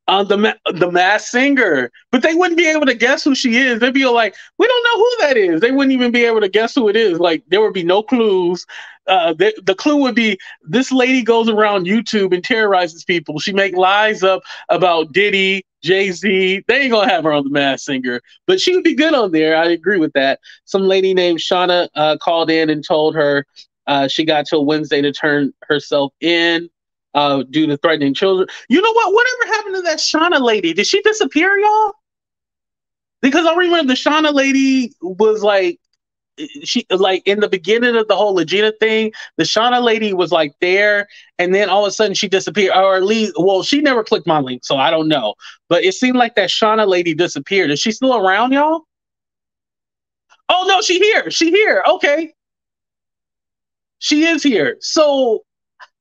The Masked Singer, but they wouldn't be able to guess who she is. They'd be like, "We don't know who that is." They wouldn't even be able to guess who it is. Like there would be no clues. The clue would be this lady goes around YouTube and terrorizes people. She make lies up about Diddy, Jay-Z. They ain't gonna have her on the Masked Singer, but she would be good on there. I agree with that. Some lady named Shana called in and told her she got till Wednesday to turn herself in due to threatening children. You know what? Whatever happened to that Shauna lady? Did she disappear, y'all? Because I remember the Shauna lady was like, she like in the beginning of the whole Legina thing, the Shauna lady was like there, and then all of a sudden she disappeared, or at least, well, she never clicked my link, so I don't know. But it seemed like that Shauna lady disappeared. Is she still around, y'all? Oh no, she here. She here. Okay, she is here. So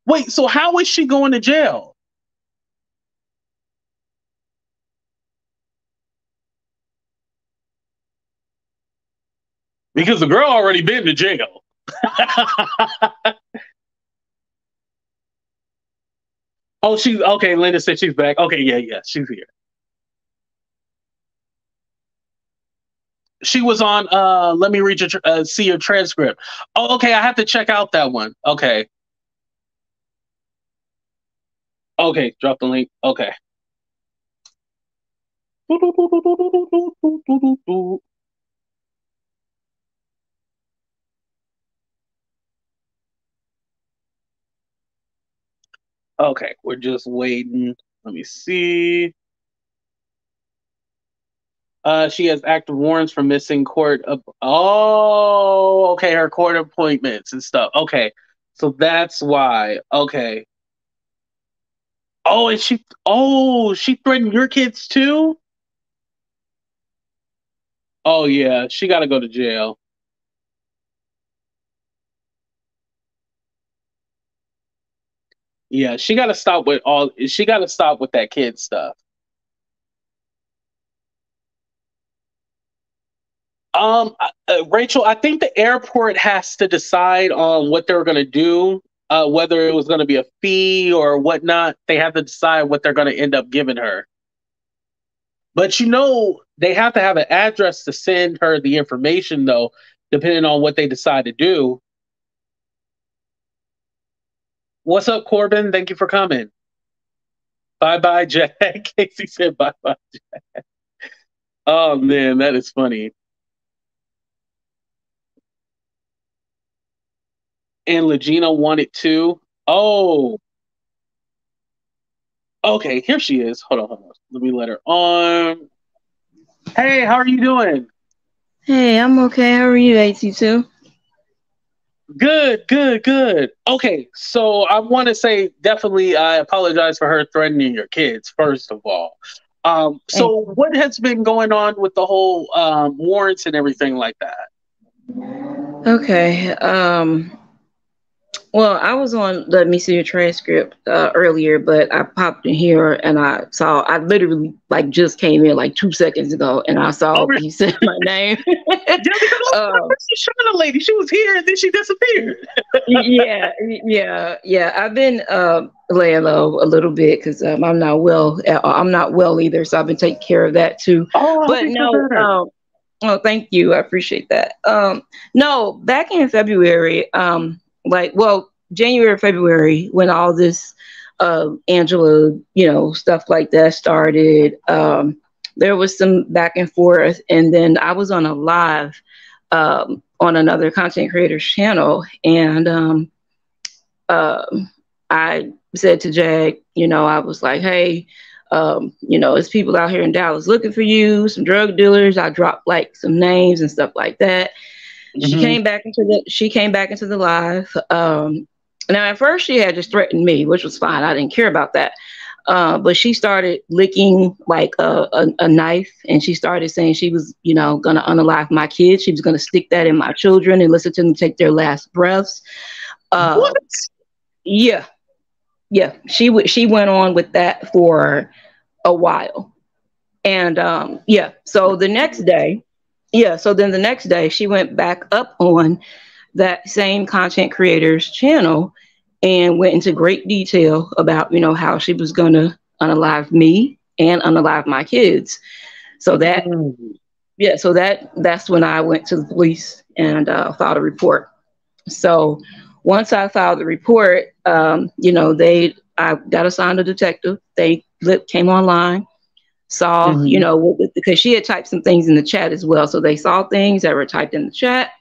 wait, so how is she going to jail? Because the girl already been to jail. Oh, she's okay. Linda said she's back. Okay, yeah, she's here. She was on. Let me read your see your transcript. Oh, okay. I have to check out that one. Okay, okay. Drop the link. Okay. Okay, we're just waiting. Let me see. She has active warrants for missing court. Oh, okay, her court appointments and stuff. Okay, so that's why. Okay. Oh, and she threatened your kids too? Oh yeah, she got to go to jail. Yeah, she got to stop with all. She got to stop with that kid stuff. Rachel, I think the airport has to decide on what they're going to do, whether it was going to be a fee or whatnot. They have to decide what they're going to end up giving her. But you know, they have to have an address to send her the information, though, depending on what they decide to do. What's up, Corbin? Thank you for coming. Bye bye, Jack. Casey said bye bye. Oh man, that is funny. And Legina wanted to. Oh, okay. Here she is. Hold on. Let me let her on. Hey, how are you doing? Hey, I'm okay. How are you, AT2? Good, good, good. Okay, so I want to say definitely I apologize for her threatening your kids, first of all. Hey. So what has been going on with the whole warrants and everything like that? Okay. Well, I was on Let Me See Your Transcript earlier, but I popped in here and I literally like just came in like 2 seconds ago and I Oh, saw really? you said my name. Yeah, because um, she's showing the lady. She was here and then she disappeared. yeah. I've been laying low a little bit because I'm not well. I'm not well either, so I've been taking care of that too. Oh, I hope But you feel no, better. oh, thank you. I appreciate that. No, back in February, well, January, February, when all this Angela, stuff like that started, there was some back and forth. And then I was on a live on another content creator's channel. And I said to Jag, I was like, hey, it's people out here in Dallas looking for you, some drug dealers. I dropped like some names and stuff like that. She Hmm. came back into the live. Now at first she had just threatened me, which was fine. I didn't care about that. But she started licking like a knife, and she started saying she was, gonna unalive my kids. She was gonna stick that in my children and listen to them take their last breaths. Uh, What? yeah, yeah. She went on with that for a while, and yeah. So then the next day she went back up on that same content creator's channel and went into great detail about how she was going to unalive me and unalive my kids. So that, yeah, so that's when I went to the police and filed a report. So once I filed the report, I got assigned a detective. They came online, saw, because she had typed some things in the chat as well. So they saw things that were typed in the chat.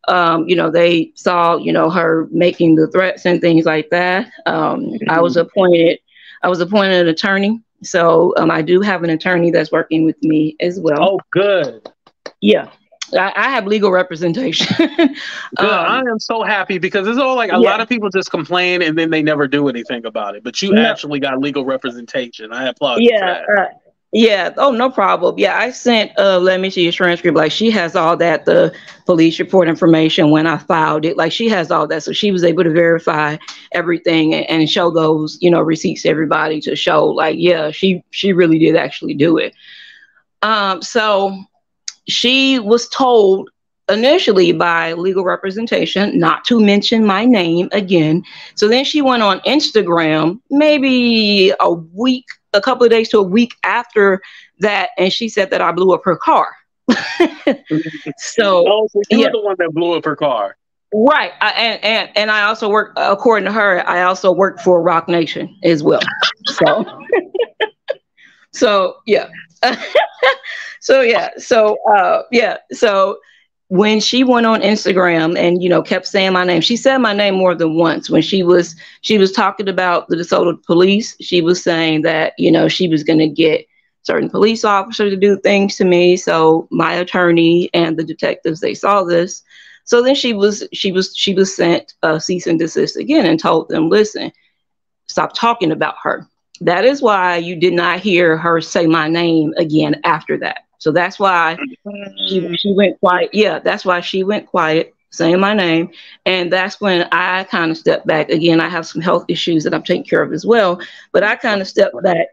They saw, her making the threats and things like that. I was appointed an attorney. So I do have an attorney that's working with me as well. Oh, good. Yeah. I have legal representation. Good. I am so happy because it's all like a lot of people just complain and then they never do anything about it. But you actually got legal representation. I applaud you for that. Yeah. Oh, no problem. Yeah, I sent. Let me see your transcript. Like she has all that, the police report information when I filed it. Like she has all that, so she was able to verify everything and show those, receipts to everybody to show, like, yeah, she really did actually do it. So she was told initially by legal representation not to mention my name again. So then she went on Instagram maybe a couple of days to a week after that, and she said that I blew up her car. So you were the one that blew up her car. Right. And I also work, according to her, I also work for Rock Nation as well. So yeah. So when she went on Instagram and kept saying my name, she said my name more than once. When she was talking about the DeSoto police, she was saying that she was going to get certain police officers to do things to me. So my attorney and the detectives, they saw this. So then she was sent a cease and desist again and told them, listen, stop talking about her. That is why you did not hear her say my name again after that. So that's why she went quiet. Yeah, that's why she went quiet, saying my name. And that's when I kind of stepped back. Again, I have some health issues that I'm taking care of as well. But I kind of stepped back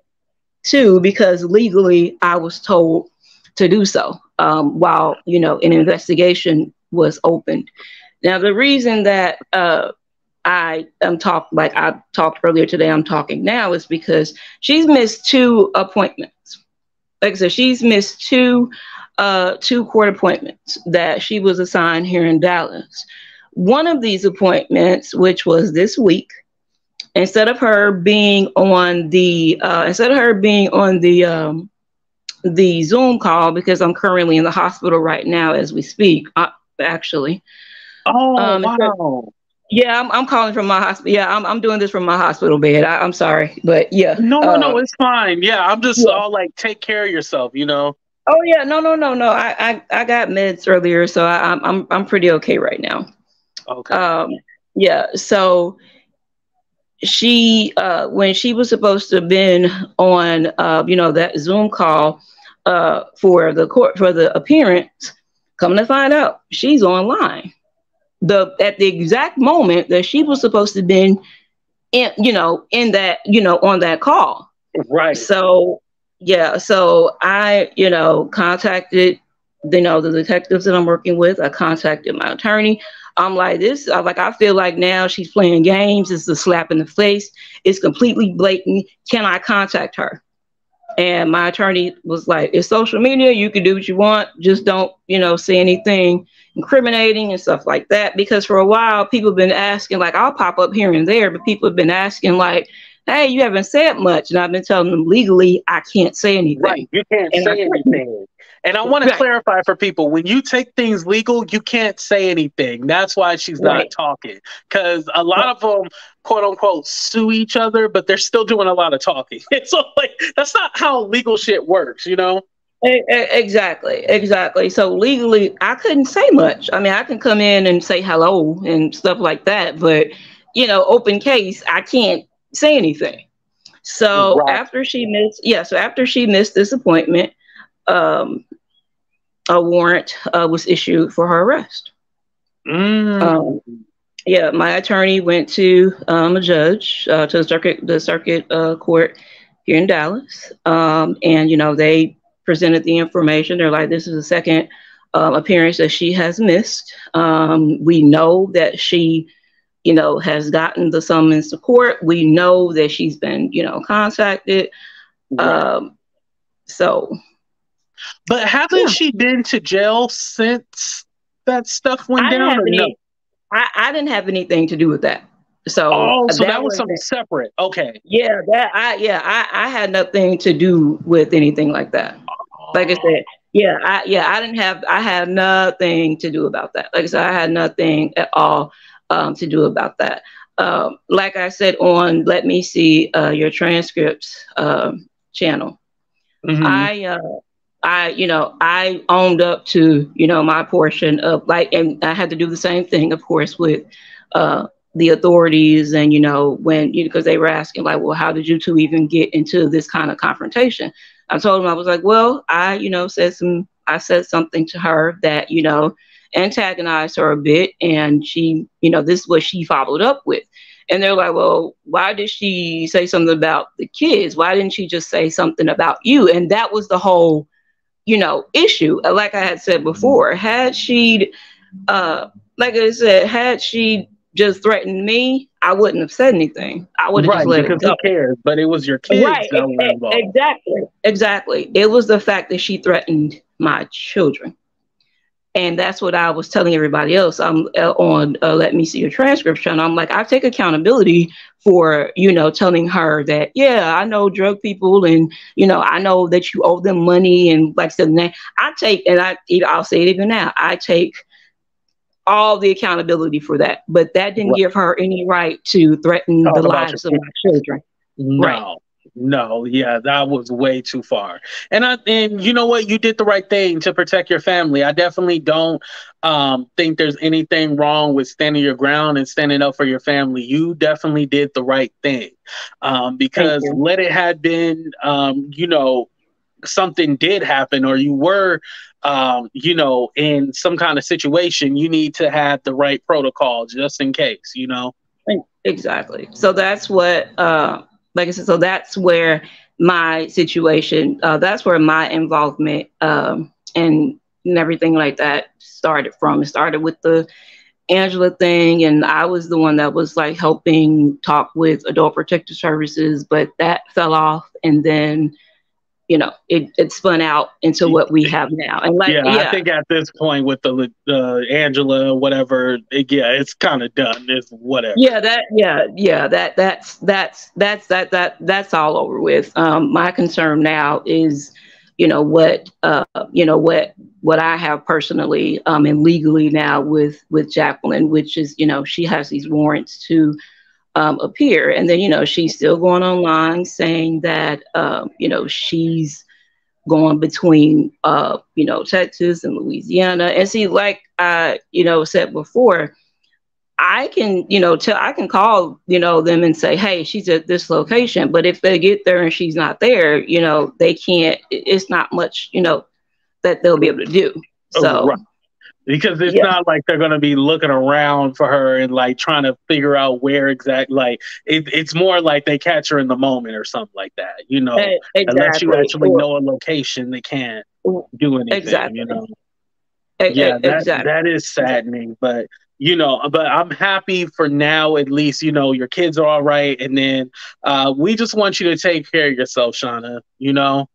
too, because legally I was told to do so while, an investigation was opened. Now, the reason that I talked earlier today, I'm talking now, is because she's missed 2 appointments. Like I said, she's missed two court appointments that she was assigned here in Dallas. One of these appointments, which was this week, instead of her being on the Zoom call, because I'm currently in the hospital right now as we speak, actually. Oh, wow. Yeah, I'm calling from my hospital. Yeah, I'm doing this from my hospital bed. I'm sorry, but yeah. No, it's fine. Yeah, I'm just all like, take care of yourself, Oh yeah, no. I got meds earlier, so I'm pretty okay right now. Okay. Yeah. So she when she was supposed to have been on that Zoom call for the appearance, come to find out she's online. At the exact moment that she was supposed to be on that call. Right. So yeah, so I, contacted, the detectives that I'm working with. I contacted my attorney. I'm like, I feel like now she's playing games. It's a slap in the face. It's completely blatant. Can I contact her? And my attorney was like, it's social media. You can do what you want. Just don't, say anything incriminating and stuff like that. Because for a while, people have been asking, like, I'll pop up here and there, but people have been asking, like, hey, you haven't said much. And I've been telling them legally, I can't say anything. Right. You can't say anything. And I want to clarify for people, when you take things legal, you can't say anything. That's why she's not talking. Because a lot of them, quote unquote, sue each other, but they're still doing a lot of talking. So that's not how legal shit works, Exactly. So legally, I couldn't say much. I mean, I can come in and say hello and stuff like that, but open case, I can't say anything. So after she missed this appointment, a warrant was issued for her arrest. My attorney went to a judge, to the circuit court here in Dallas, and they presented the information. They're like, this is the second appearance that she has missed. We know that she, has gotten the summons to court. We know that she's been, contacted. Right. Um, so But hasn't yeah, she been to jail since that stuff went I didn't down have or no? any. I didn't have anything to do with that. So Oh, so that that was something wasn't. separate. Okay. Yeah, I had nothing to do with anything like that. Like I Oh, said, I had nothing to do about that. Like I said, I had nothing at all to do about that. Like I said on Let Me See Your Transcripts channel, hmm. I I owned up to my portion of, like, and I had to do the same thing, of course, with the authorities, and when because they were asking, like, well, how did you two even get into this kind of confrontation? I told them, I was like, well, I said something to her that antagonized her a bit, and she, this is what she followed up with. And they're like, well, why did she say something about the kids? Why didn't she just say something about you? And that was the whole, issue. Like I had said before, uh, had she just threatened me, I wouldn't have said anything. I would have just Right, let it because go. who cares? But it was your kids Right. that were involved. Exactly. Exactly. It was the fact that she threatened my children. And that's what I was telling everybody else. I'm on Let Me See Your Transcript channel. I'm like, I take accountability for, telling her that, yeah, I know drug people, and, I know that you owe them money. And like I said, I take, and I'll say it even now, I take all the accountability for that. But that didn't Right. give her any right to threaten the Talk about your lives of kids. my children. Right. No, no, yeah, that was way too far. And you know what? You did the right thing to protect your family. I definitely don't think there's anything wrong with standing your ground and standing up for your family. You definitely did the right thing. Thank Because you. let it had been something did happen, or you were in some kind of situation, you need to have the right protocol just in case. Exactly. So that's what, like I said, so that's where my situation, that's where my involvement and everything like that started from. It started with the Angela thing, and I was the one that was like helping talk with Adult Protective Services, but that fell off, and then it spun out into what we have now. And like, Yeah, I yeah, think at this point with the Angela, whatever, yeah, it's kind of done. It's whatever. that's all over with. My concern now is, what I have personally and legally now with Jacqueline, which is, she has these warrants to appear, and then she's still going online saying that she's going between Texas and Louisiana. And see, like I said before, I can I can call them and say, hey, she's at this location. But if they get there and she's not there, they can't. It's not much that they'll be able to do. Right. So Because it's yeah, not like they're going to be looking around for her and like trying to figure out where exactly. Like it's more like they catch her in the moment or something like that. Unless you exactly. actually know a location, they can't do anything. Exactly. Yeah, Exactly. that is saddening, but I'm happy for now. At least your kids are all right, and then we just want you to take care of yourself, Shauna.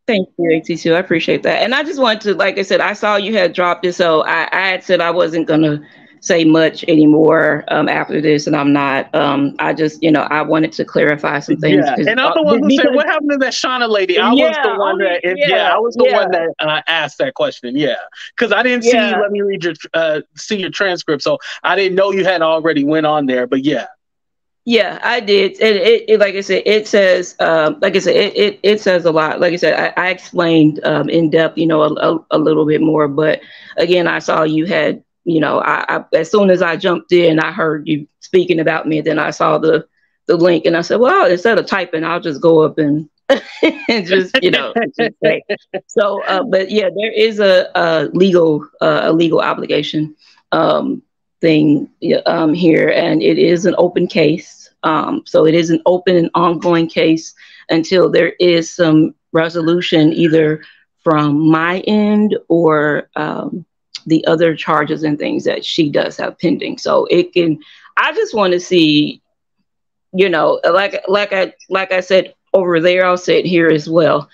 Thank you, AT2. I appreciate that. And I just wanted to, like I said, I saw you had dropped it, so I had said I wasn't gonna say much anymore after this, and I'm not. I just, I wanted to clarify some things Yeah, and I'm the one who said, because "What happened to that Shauna lady?" I was the yeah, one only I yeah, was the yeah, one that asked that question. Yeah, because I didn't see. yeah. Let me read your see your transcript, so I didn't know you had already went on there. But yeah. Yeah, I did. And it like I said, it says, like I said, it says a lot. Like I said, I explained in depth, a little bit more. But again, I saw you had, I as soon as I jumped in, I heard you speaking about me. And then I saw the link, and I said, well, instead of typing, I'll just go up and and just say. So, but yeah, there is a legal obligation. Thing here, and it is an open case. So it is an open and ongoing case until there is some resolution, either from my end or the other charges and things that she does have pending. So it can. I just want to see, like I said over there, I'll say it here as well.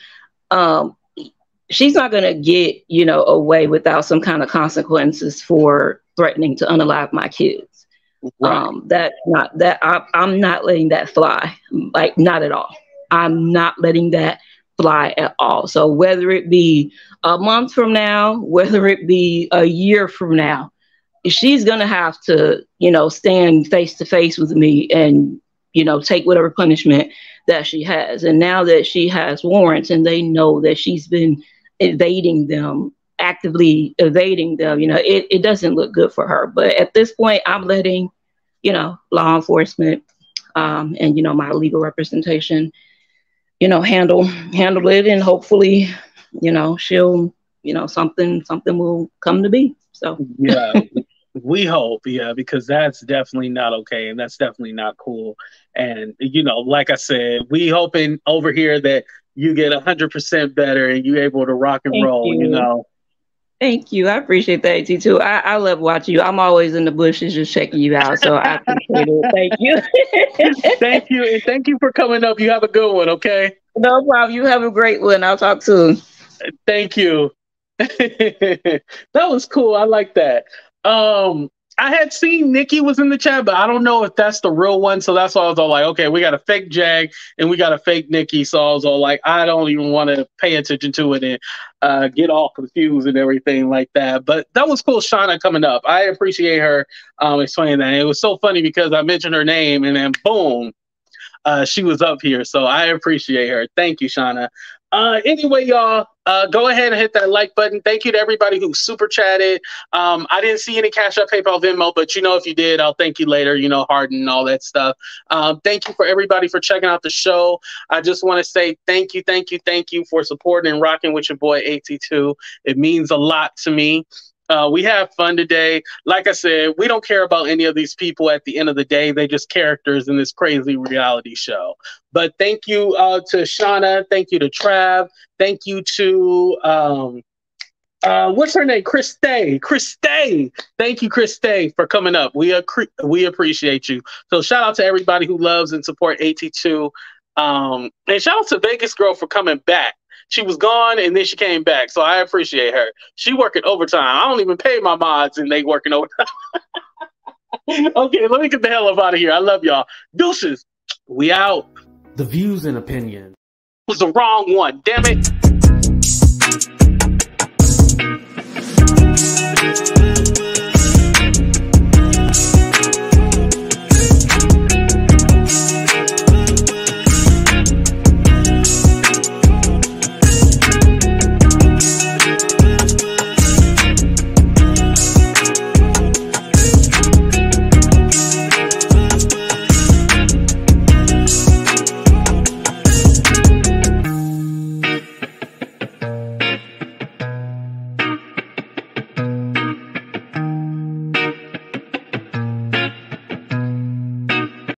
She's not going to get, away without some kind of consequences for threatening to unalive my kids. Right. I'm not letting that fly. Like, not at all. I'm not letting that fly at all. So whether it be a month from now, whether it be a year from now, she's going to have to, stand face to face with me and, take whatever punishment that she has. And now that she has warrants and they know that she's been actively evading them, it doesn't look good for her. But at this point, I'm letting, law enforcement and, my legal representation, handle it. And hopefully, she'll, something will come to be. So, yeah. We hope, because that's definitely not okay, and that's definitely not cool. And like I said, we hoping over here that you get 100% better and you're able to rock and roll. Thank you. I appreciate that, AT2. I love watching you. I'm always in the bushes just checking you out, so I appreciate it. Thank you. Thank you, and thank you for coming up. You have a good one, okay? No problem. You have a great one. I'll talk soon. Thank you. That was cool. I like that. I had seen Nikki was in the chat, but I don't know if that's the real one. So that's why I was all like, okay, we got a fake Jag and we got a fake Nikki. So I was all like, I don't even want to pay attention to it and get all confused and everything like that. But that was cool, Shana coming up. I appreciate her explaining that. And it was so funny because I mentioned her name and then boom, she was up here. So I appreciate her. Thank you, Shana. Anyway, y'all, go ahead and hit that like button. Thank you to everybody who super chatted. I didn't see any Cash App, PayPal, Venmo, but if you did, I'll thank you later, Harden and all that stuff. Thank you for everybody for checking out the show. I just want to say thank you for supporting and rocking with your boy AT2. It means a lot to me. We have fun today. Like I said, we don't care about any of these people at the end of the day. They're just characters in this crazy reality show. But thank you to Shana. Thank you to Trav. Thank you to, what's her name? Christay. Thank you, Christay, for coming up. We appreciate you. So shout out to everybody who loves and support AT2. And shout out to Vegas Girl for coming back. She was gone and then she came back. So I appreciate her. She working overtime. I don't even pay my mods and they working overtime. Okay, let me get the hell up out of here. I love y'all. Deuces. We out. The views and opinions Was the wrong one. Damn it.